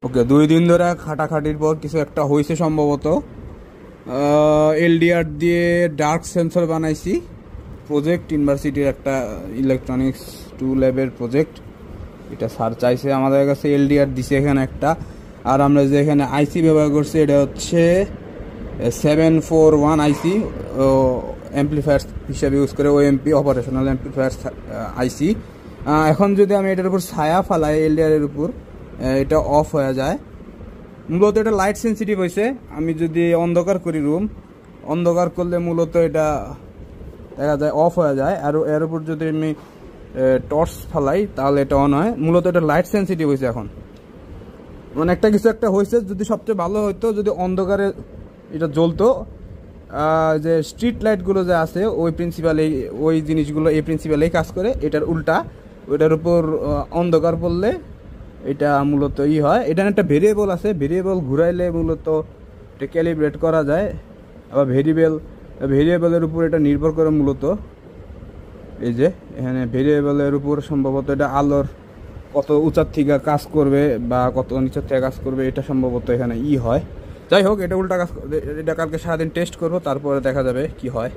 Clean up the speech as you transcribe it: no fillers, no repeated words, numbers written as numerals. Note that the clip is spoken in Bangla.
ওকে, 2 দিন ধরে খাটাখাটির পর কিছু একটা হয়েছে সম্ভবত। এলডিআর দিয়ে ডার্ক সেন্সর বানাইছি, প্রজেক্ট ইউনিভার্সিটির একটা ইলেকট্রনিক্স 2 ল্যাবের প্রজেক্ট। এটা স্যার চাইছে আমাদের কাছে, এলডিআর দিছে এখানে একটা। আর আমরা যে এখানে আইসি ব্যবহার করছি এটা হচ্ছে 741 আইসি, অ্যাম্পলিফায়ার হিসাবে ইউজ করে, ওএমপি অপারেশনাল অ্যাম্পলিফায়ার আইসি। এখন যদি আমি এটার উপর ছায়া ফালাই এলডিআরের উপর, এটা অফ হয়ে যায়। মূলত এটা লাইট সেন্সিটিভ হয়েছে। আমি যদি অন্ধকার করি রুম, অন্ধকার করলে মূলত এটা দেখা যায় অফ হয়ে যায়। আর এর উপর যদি আমি টর্চ ফালাই তাহলে এটা অন হয়। মূলত এটা লাইট সেন্সিটিভ হয়েছে এখন, মানে একটা কিছু একটা হয়েছে। যদি সবচেয়ে ভালো হতো যদি অন্ধকারে এটা জ্বলতো, যে স্ট্রিট লাইটগুলো যে আছে ওই প্রিন্সিপালেই, ওই জিনিসগুলো এই প্রিন্সিপালেই কাজ করে। এটার উল্টা, ওইটার উপর অন্ধকার পড়লে এটা মূলত হয়। এটার একটা ভেরিয়েবল আছে, ভেরিয়েবল ঘুরাইলে মূলত এটা ক্যালিব্রেট করা যায়। আবার ভেরিয়েবলের উপর এটা নির্ভর করে মূলত। এই যে এখানে ভেরিয়েবলের উপর সম্ভবত এটা আলোর কত উঁচার থেকে কাজ করবে বা কত নিচের থেকে কাজ করবে, এটা সম্ভবত এখানে হয়। যাই হোক, এটা উল্টা কাজ, এটা কালকে সারাদিন টেস্ট করবো, তারপরে দেখা যাবে কি হয়।